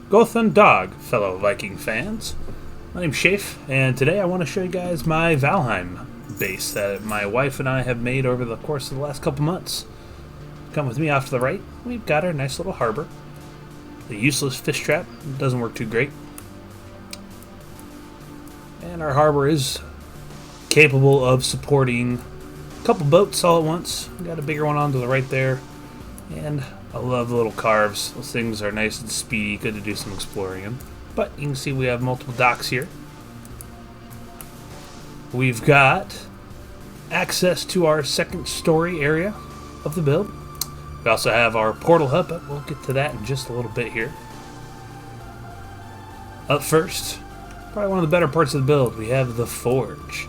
Gothen Dog, fellow Viking fans. My name's Shafe, and today I want to show you guys my Valheim base that my wife and I have made over the course of the last couple months. Come with me off to the right, we've got our nice little harbor. The useless fish trap doesn't work too great. And our harbor is capable of supporting a couple boats all at once. We've got a bigger one on to the right there, and I love the little carves. Those things are nice and speedy, good to do some exploring in. But you can see we have multiple docks here. We've got access to our second story area of the build. We also have our portal hub, but we'll get to that in just a little bit here. Up first, probably one of the better parts of the build, we have the forge.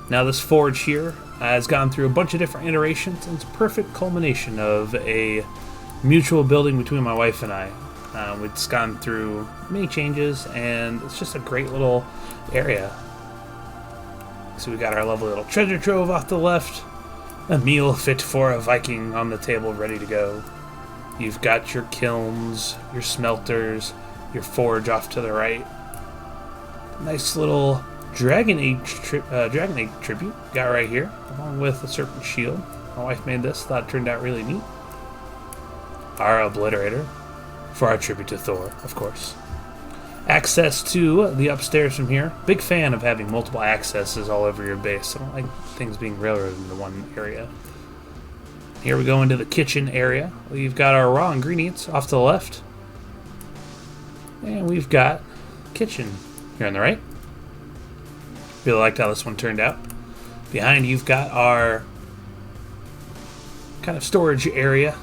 Now this forge here has gone through a bunch of different iterations, and it's a perfect culmination of a mutual building between my wife and I. It's gone through many changes, and it's just a great little area. So we got our lovely little treasure trove off to the left, a meal fit for a Viking on the table ready to go. You've got your kilns, your smelters, your forge off to the right. Nice little Dragon Age tribute got right here, along with a serpent shield. My wife made this, thought it turned out really neat. Our obliterator for our tribute to Thor, of course. Access to the upstairs from here. Big fan of having multiple accesses all over your base. I don't like things being railroaded into one area. Here we go into the kitchen area. We've got our raw ingredients off to the left. And we've got kitchen here on the right. Really liked how this one turned out. Behind you've got our kind of storage area.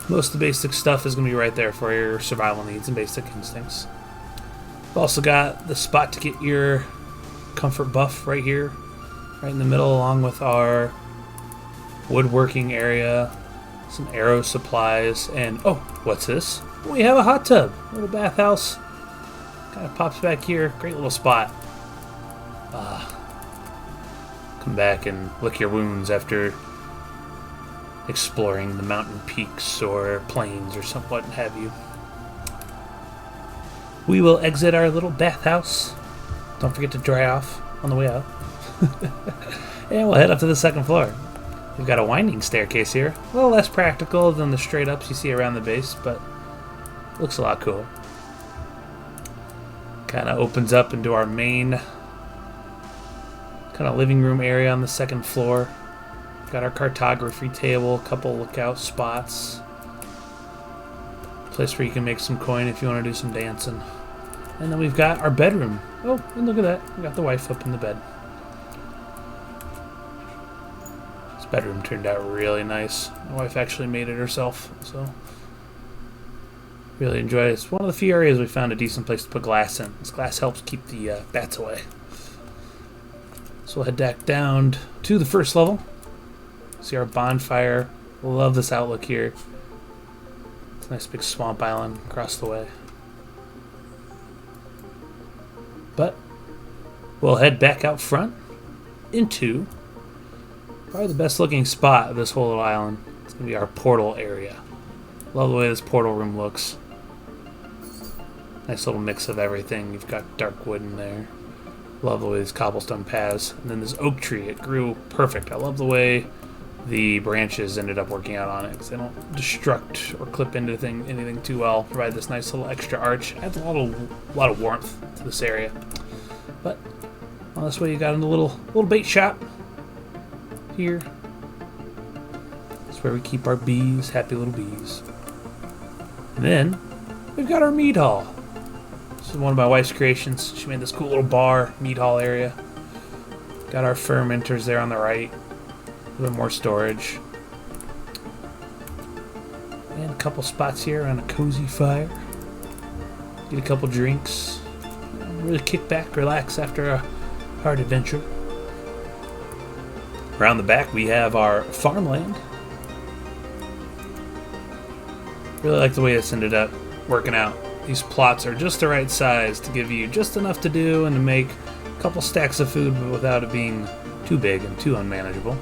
Most of the basic stuff is going to be right there for your survival needs and basic instincts. We've also got the spot to get your comfort buff right here, right in the middle, along with our woodworking area, some arrow supplies, and oh, what's this? We have a hot tub, little bathhouse. Kind of pops back here. Great little spot. Come back and lick your wounds after exploring the mountain peaks or plains or somewhat have you. We will exit our little bathhouse. Don't forget to dry off on the way out. And we'll head up to the second floor. We've got a winding staircase here. A little less practical than the straight ups you see around the base, but looks a lot cooler. Kind of opens up into our main kind of living room area on the second floor. Got our cartography table, a couple lookout spots. Place where you can make some coin if you want to do some dancing. And then we've got our bedroom. Oh, and look at that. We got the wife up in the bed. This bedroom turned out really nice. My wife actually made it herself, so really enjoyed it. It's one of the few areas we found a decent place to put glass in. This glass helps keep the bats away. So we'll head back down to the first level. See our bonfire. Love this outlook here. It's a nice big swamp island across the way. But we'll head back out front into probably the best looking spot of this whole little island. It's going to be our portal area. Love the way this portal room looks. Nice little mix of everything. You've got dark wood in there. Love the way these cobblestone paths. And then this oak tree, it grew perfect. I love the way the branches ended up working out on it because they don't destruct or clip into anything too well. Provide this nice little extra arch. Adds a lot of warmth to this area. But on this way, you got a little bait shop here. That's where we keep our bees, happy little bees. And then we've got our mead hall. This is one of my wife's creations. She made this cool little bar mead hall area. Got our fermenters there on the right. A little more storage. And a couple spots here on a cozy fire. Get a couple drinks. Really kick back, relax after a hard adventure. Around the back we have our farmland. Really like the way this ended up working out. These plots are just the right size to give you just enough to do and to make a couple stacks of food, but without it being too big and too unmanageable.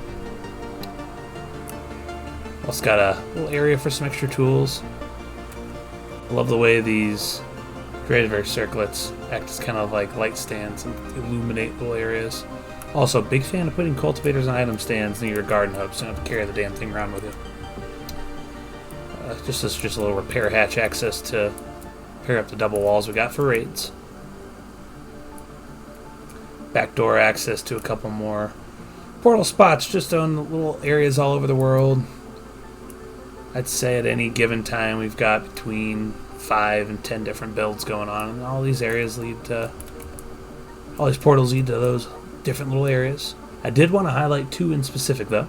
Also got a little area for some extra tools. I love the way these Greydork circlets act as kind of like light stands and illuminate little areas. Also, big fan of putting cultivators and item stands near your garden hubs, so you don't have to carry the damn thing around with you. Just a little repair hatch access to repair up the double walls we got for raids. Backdoor access to a couple more portal spots just on little areas all over the world. I'd say at any given time we've got between 5 and 10 different builds going on, and all these areas lead to, all these portals lead to those different little areas. I did want to highlight 2 in specific though.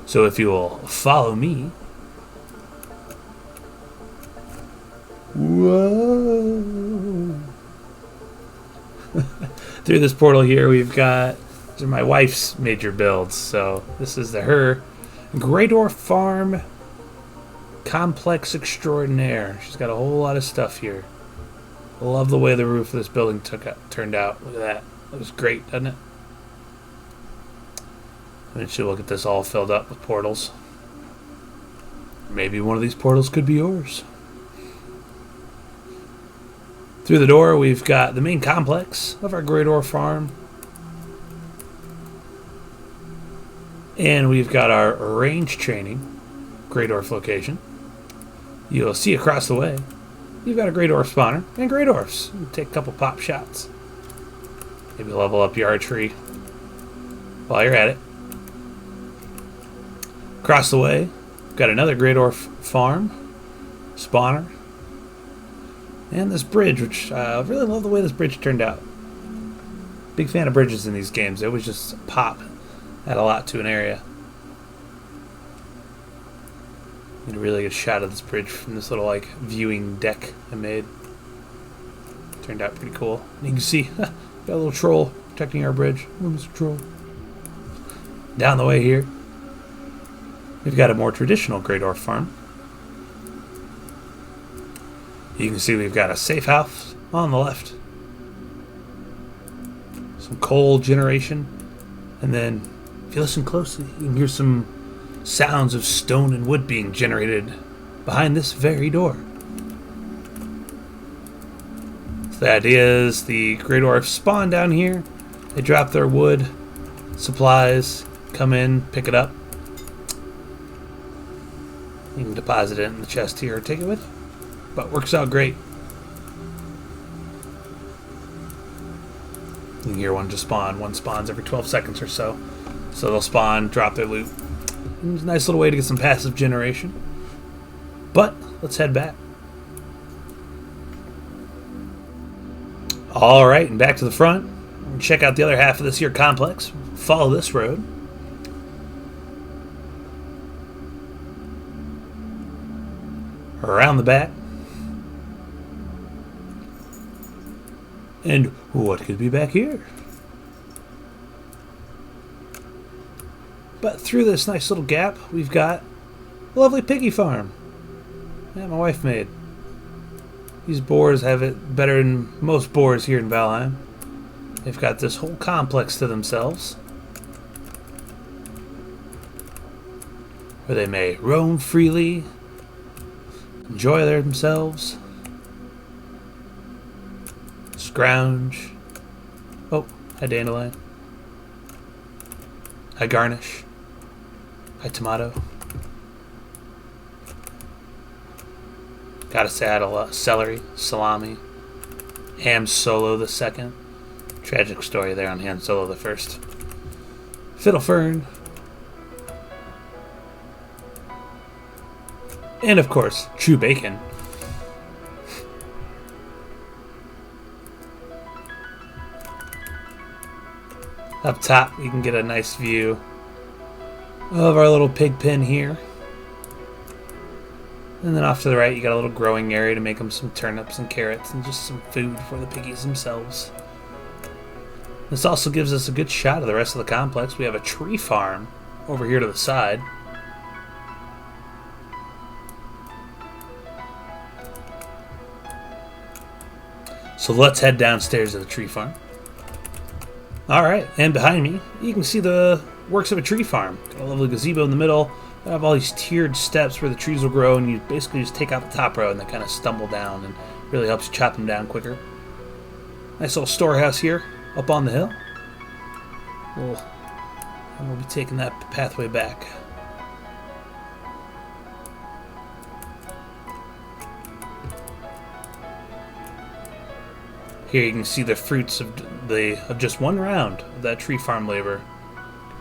So if you will follow me. Whoa! Through this portal here, we've got, these are my wife's major builds. So this is her Greydork farm complex extraordinaire. She's got a whole lot of stuff here. I love the way the roof of this building turned out. Look at that. That was great, doesn't it? And then she'll look at this all filled up with portals. Maybe one of these portals could be yours. Through the door, we've got the main complex of our Greydork farm. And we've got our range training Greydork location. You'll see across the way, you've got a Greydork spawner and Greydorks. You take a couple pop shots. Maybe level up your archery while you're at it. Across the way, we've got another Greydork farm, spawner, and this bridge, which I really love the way this bridge turned out. Big fan of bridges in these games. They always just pop, add a lot to an area. Get a really good shot of this bridge from this little like viewing deck I made. Turned out pretty cool. And you can see, got a little troll protecting our bridge. Oh, Mr. Troll. Down the way here, we've got a more traditional Greydork farm. You can see we've got a safe house on the left. Some coal generation. And then, if you listen closely, you can hear some sounds of stone and wood being generated behind this very door. So the idea is the Greydorks spawn down here. They drop their wood, supplies, come in, pick it up. You can deposit it in the chest here or take it with you. But works out great. You can hear one just spawn. One spawns every 12 seconds or so. So they'll spawn, drop their loot. It's a nice little way to get some passive generation. But let's head back. Alright, and back to the front. Check out the other half of this here complex. Follow this road. Around the back. And what could be back here? But through this nice little gap, we've got a lovely piggy farm that my wife made. These boars have it better than most boars here in Valheim. They've got this whole complex to themselves, where they may roam freely, enjoy themselves, scrounge. Oh, hi dandelion. Hi garnish. Hi tomato. Gotta say, I had a lot of celery, salami, Ham Solo the second. Tragic story there on Han Solo the first. Fiddle fern. And of course, true bacon. Up top, you can get a nice view of our little pig pen here. And then off to the right, you got a little growing area to make them some turnips and carrots and just some food for the piggies themselves. This also gives us a good shot of the rest of the complex. We have a tree farm over here to the side. So let's head downstairs to the tree farm. Alright, and behind me, you can see the works of a tree farm. Got a lovely gazebo in the middle, I have all these tiered steps where the trees will grow, and you basically just take out the top row and they kind of stumble down, and really helps you chop them down quicker. Nice little storehouse here up on the hill. And we'll be taking that pathway back. Here you can see the fruits of just one round of that tree farm labor.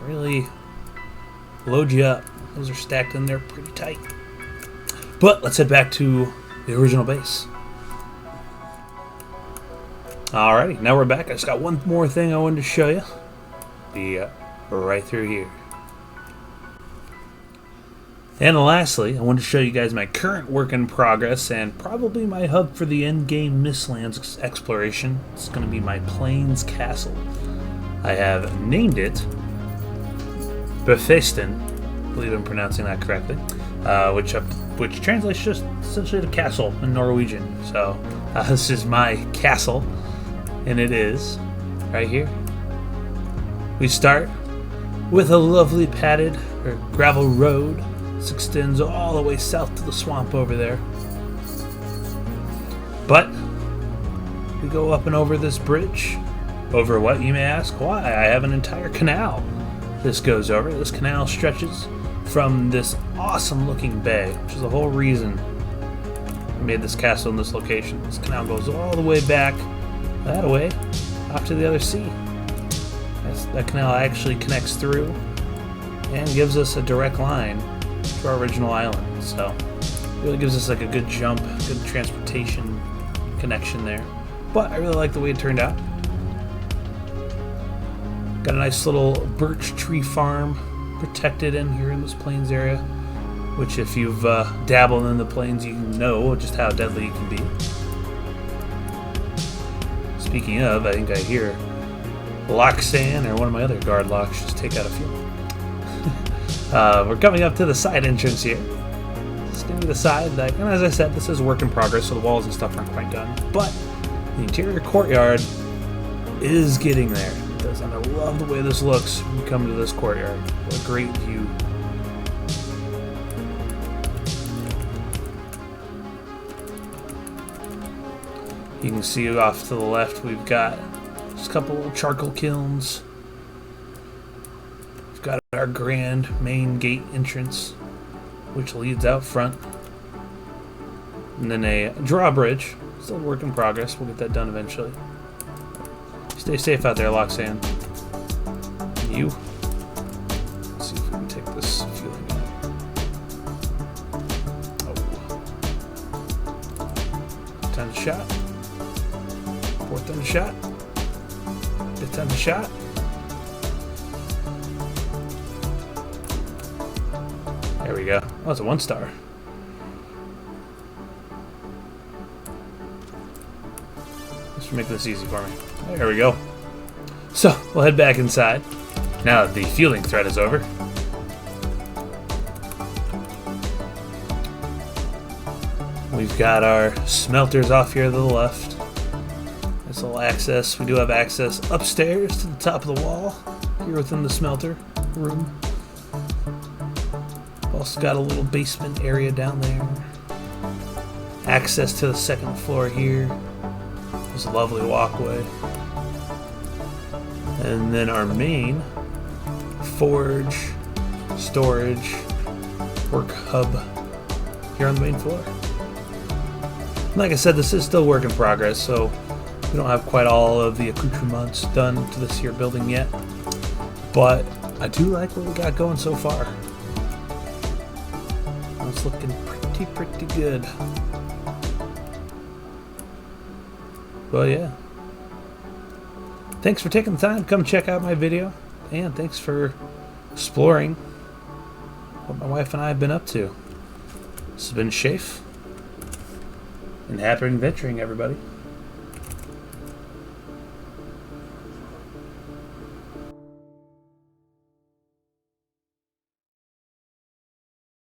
Really load you up. Those are stacked in there pretty tight. But let's head back to the original base. Alrighty, now we're back. I just got one more thing I wanted to show you. Be right through here. And lastly, I wanted to show you guys my current work in progress and probably my hub for the endgame Mistlands exploration. It's going to be my Plains Castle. I have named it Burhfæsten, I believe I'm pronouncing that correctly, which translates just essentially to castle in Norwegian. So this is my castle, and it is right here. We start with a lovely padded or gravel road. This extends all the way south to the swamp over there. But we go up and over this bridge. Over what, you may ask? Why? I have an entire canal this goes over. This canal stretches from this awesome looking bay, which is the whole reason I made this castle in this location. This canal goes all the way back that way off to the other sea. That canal actually connects through and gives us a direct line to our original island. So it really gives us like a good jump, good transportation connection there. But I really like the way it turned out. Got a nice little birch tree farm protected in here in this plains area, which if you've dabbled in the plains, you know just how deadly it can be. Speaking of, I think I hear Loxan or one of my other guard locks just take out a few. We're coming up to the side entrance here. This is going to be the side, and as I said, this is a work in progress, so the walls and stuff aren't quite done. But the interior courtyard is getting there. It does, and I love the way this looks when you come to this courtyard. What a great view. You can see off to the left we've got just a couple little charcoal kilns. We've got our grand main gate entrance, which leads out front. And then a drawbridge. Still a work in progress. We'll get that done eventually. Stay safe out there, Loxan. You. Let's see if we can take this feeling out. Oh. 10th shot. 4th shot. 5th shot. There we go. Oh, it's a 1-star. This should make this easy for me. There we go. So, we'll head back inside. Now that the fielding threat is over. We've got our smelters off here to the left. Nice little access. We do have access upstairs to the top of the wall here within the smelter room. Also got a little basement area down there. Access to the 2nd floor here. There's a lovely walkway. And then our main forge, storage, work hub here on the main floor. Like I said, this is still work in progress, so we don't have quite all of the accoutrements done to this here building yet. But I do like what we got going so far. It's looking pretty good. Well, yeah. Thanks for taking the time to come check out my video. And thanks for exploring what my wife and I have been up to. This has been Shafe. And happy adventuring, everybody.